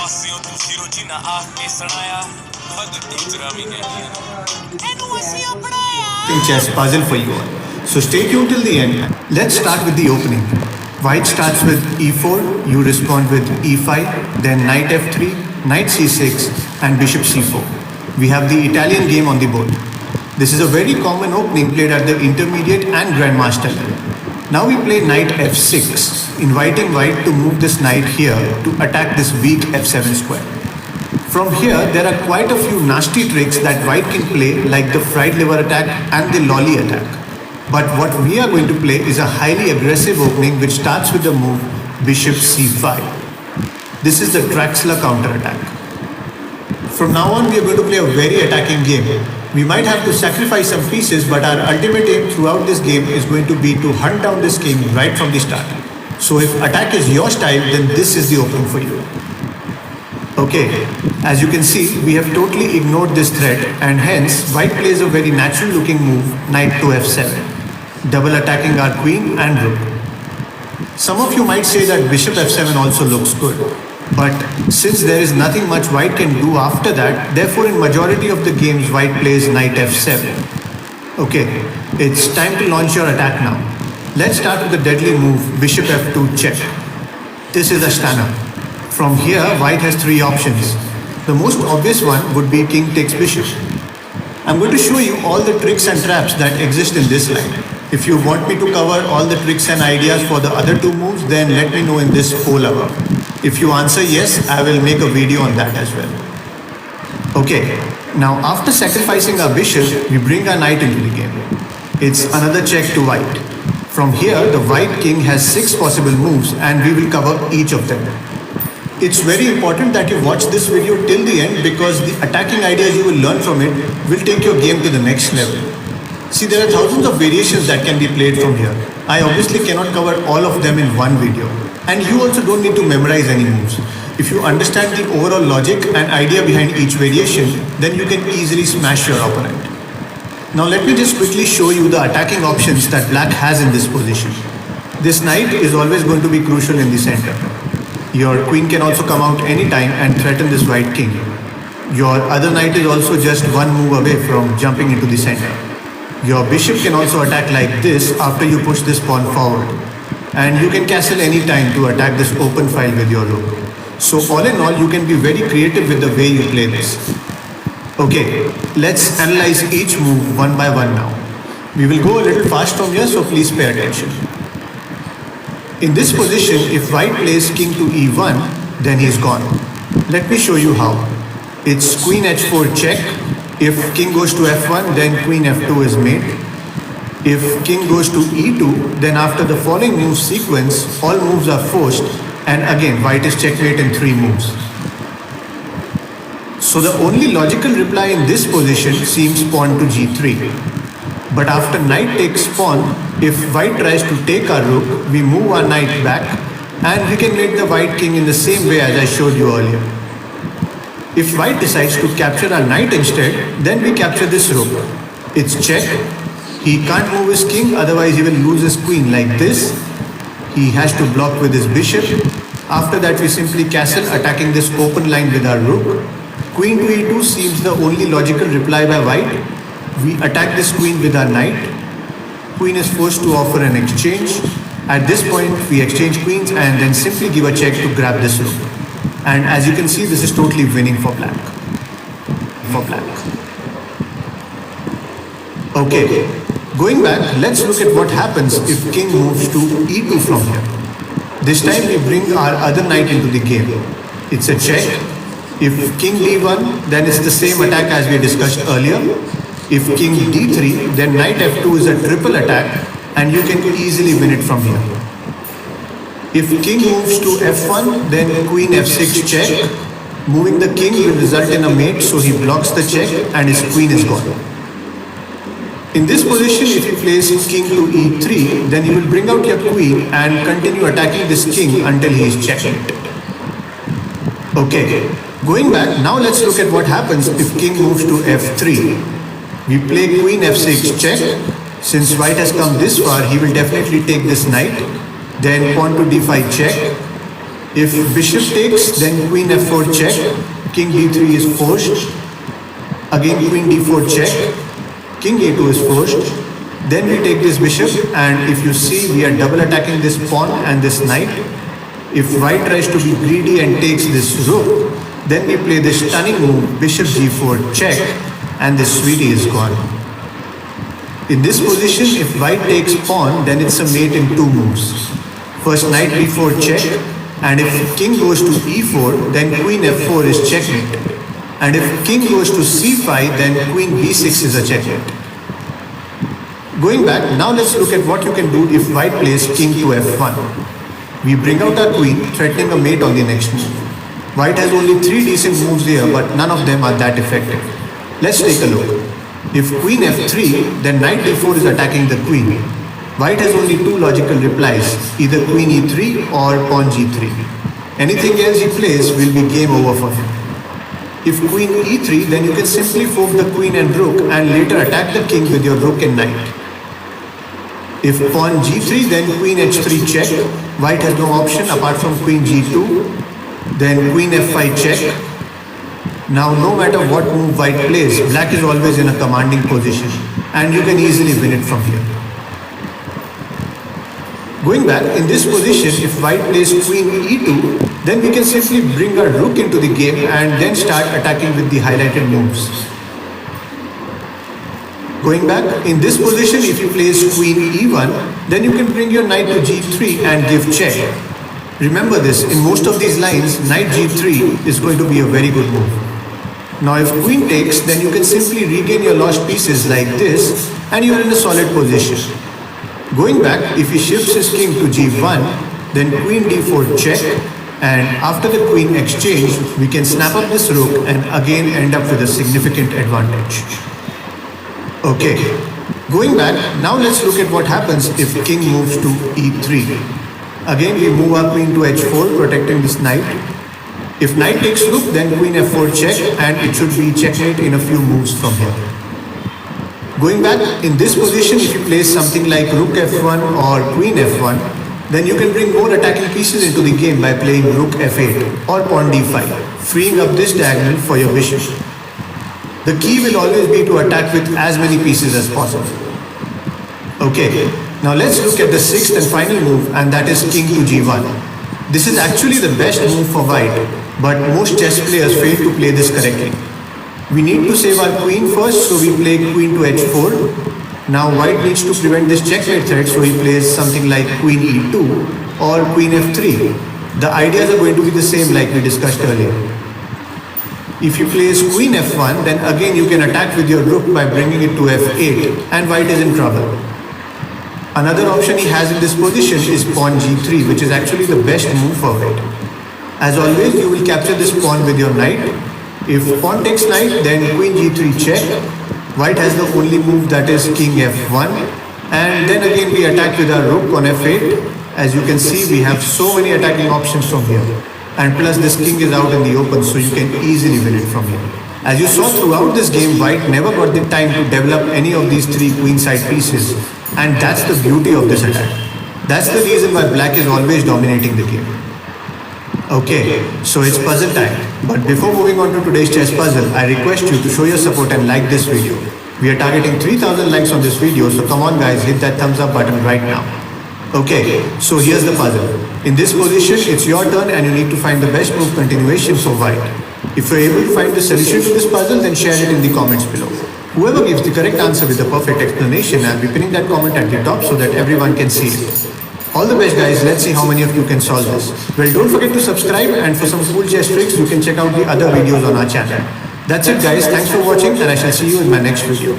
ਪਾਸਿਓਂ ਤੁਸੀਂ ਰੋਜੀ ਨਾ ਆ ਕੇ ਸੁਣਾਇਆ ਹੱਦ ਟੀਚਰਾਂ ਵੀ ਕਹਿੰਦੀਆਂ ਇਹਨੂੰ ਅਸੀਂ ਆਪਣਾਇਆ chess puzzle for you all. So stay tuned till the end. Let's start with the opening. White starts with e4, you respond with e5, then knight f3, knight c6 and bishop c4. We have the Italian game on the board. This is a very common opening played at the intermediate and grandmaster level. Now we play knight f6, inviting white to move this knight here to attack this weak f7 square. From here, there are quite a few nasty tricks that white can play, like the fried liver attack and the lolly attack. But what we are going to play is a highly aggressive opening which starts with the move bishop c5. This is the Draxler counter attack. From now on, we are going to play a very attacking game. We might have to sacrifice some pieces, but our ultimate aim throughout this game is going to be to hunt down this king right from the start. So if attack is your style, then this is the opening for you. Okay, as you can see, we have totally ignored this threat, and hence white plays a very natural looking move, knight to f7, double attacking our queen and rook. Some of you might say that bishop f7 also looks good, but since there is nothing much white can do after that, therefore in majority of the games white plays knight f7. Okay, it's time to launch your attack now. Let's start with the deadly move bishop f2 check. This is Astana. From here, white has three options. The most obvious one would be king takes bishop. I'm going to show you all the tricks and traps that exist in this line. If you want me to cover all the tricks and ideas for the other two moves, then let me know in this poll above. If you answer yes, I will make a video on that as well. Okay, now after sacrificing our bishop, we bring our knight into the game. It's another check to white. From here, the white king has 6 possible moves and we will cover each of them. It's very important that you watch this video till the end because the attacking ideas you will learn from it will take your game to the next level. See, there are thousands of variations that can be played from here. I obviously cannot cover all of them in one video. And you also don't need to memorize any moves. If you understand the overall logic and idea behind each variation, then you can easily smash your opponent. Now let me just quickly show you the attacking options that black has in this position. This knight is always going to be crucial in the center. Your queen can also come out anytime and threaten this white king. Your other knight is also just one move away from jumping into the center. Your bishop can also attack like this after you push this pawn forward. And you can castle any time to attack this open file with your rook. So all in all, you can be very creative with the way you play this. Okay, let's analyze each move one by one now. We will go a little fast from here, so please pay attention. In this position, if white plays king to e1, then he's gone. Let me show you how. It's queen h4 check. If king goes to f1, then queen f2 is mate. If king goes to e2, then after the following move sequence, all moves are forced, and again white is checkmate in 3 moves. So the only logical reply in this position seems pawn to g3. But after knight takes pawn, if white tries to take our rook, we move our knight back and we can make the white king in the same way as I showed you earlier. If white decides to capture our knight instead, then we capture this rook. It's check. He can't move his king, otherwise he will lose his queen like this. He has to block with his bishop. After that we simply castle, attacking this open line with our rook. Queen to e2 seems the only logical reply by white. We attack this queen with our knight. Queen is forced to offer an exchange. At this point, we exchange queens and then simply give a check to grab this rook. And as you can see, this is totally winning for black. Okay, going back, let's look at what happens if king moves to e2 from here. This time we bring our other knight into the game. It's a check. If king d1, then it's the same attack as we discussed earlier. If king d3, then knight f2 is a triple attack and you can easily win it from here. If king moves to f1, then queen f6 check. Moving the king will result in a mate, so he blocks the check and his queen is gone. In this position, if he plays king to e3, then you will bring out your queen and continue attacking this king until he is checked. Okay, going back, now let's look at what happens if king moves to f3. We play queen f6 check. Since white has come this far, he will definitely take this knight. Then pawn to d5 check. If bishop takes, then queen f4 check, king d3 is forced, again queen d4 check, king a2 is forced, then we take this bishop, and if you see, we are double attacking this pawn and this knight. If white tries to be greedy and takes this rook, then we play this stunning move, bishop g4 check, and this sweetie is gone. In this position, if white takes pawn, then it's a mate in two moves. First knight b4 check, and if king goes to e4, then queen f4 is checkmate. And if king goes to c5, then queen b6 is a checkmate. Going back, now let's look at what you can do if white plays king to f1. We bring out our queen, threatening a mate on the next move. White has only 3 decent moves here, but none of them are that effective. Let's take a look. If queen f3, then knight d4 is attacking the queen. White has only 2 logical replies, either queen e3 or pawn g3. Anything else he plays will be game over for him. If queen e3, then you can simply fork the queen and rook and later attack the king with your rook and knight. If pawn g3, then queen h3 check. White has no option apart from queen g2. Then queen f5 check. Now no matter what move white plays, black is always in a commanding position and you can easily win it from here. Going back, in this position, if white plays queen e2, then we can simply bring our rook into the game and then start attacking with the highlighted moves. Going back, in this position, if you place queen e1, then you can bring your knight to g3 and give check. Remember this, in most of these lines, knight g3 is going to be a very good move. Now if queen takes, then you can simply regain your lost pieces like this and you are in a solid position. Going back, if he shifts his king to g1, then queen d4 check, and after the queen exchange, we can snap up this rook and again end up with a significant advantage. Okay, going back, now let's look at what happens if king moves to e3. Again, we move our queen to h4, protecting this knight. If knight takes rook, then queen f4 check, and it should be checkmate in a few moves from here. Going back, in this position, if you place something like rook f1 or queen f1, then you can bring more attacking pieces into the game by playing rook f8 or pawn d5, freeing up this diagonal for your bishop. The key will always be to attack with as many pieces as possible. Okay, now let's look at the 6th and final move, and that is king to g1. This is actually the best move for white, but most chess players fail to play this correctly. We need to save our queen first, so we play queen to h4. Now white needs to prevent this checkmate threat, so he plays something like queen e2 or queen f3. The ideas are going to be the same like we discussed earlier. If you place queen f1, then again you can attack with your rook by bringing it to f8, and white is in trouble. Another option he has in this position is pawn g3, which is actually the best move for white. As always, you will capture this pawn with your knight. If pawn takes knight, then queen g3 check. White has the only move, that is king f1. And then again we attack with our rook on f8. As you can see, we have so many attacking options from here. And plus this king is out in the open, so you can easily win it from here. As you saw throughout this game, white never got the time to develop any of these 3 queenside pieces. And that's the beauty of this attack. That's the reason why black is always dominating the game. Okay, so it's puzzle time. But before moving on to today's chess puzzle, I request you to show your support and like this video. We are targeting 3000 likes on this video, so come on guys, hit that thumbs up button right now. Okay, so here's the puzzle. In this position, it's your turn and you need to find the best move continuation for white. If you're able to find the solution to this puzzle, then share it in the comments below. Whoever gives the correct answer with the perfect explanation, I'll be pinning that comment at the top so that everyone can see it. All the best guys, let's see how many of you can solve this. Well, don't forget to subscribe, and for some cool chess tricks, you can check out the other videos on our channel. That's it guys, thanks for watching and I shall see you in my next video.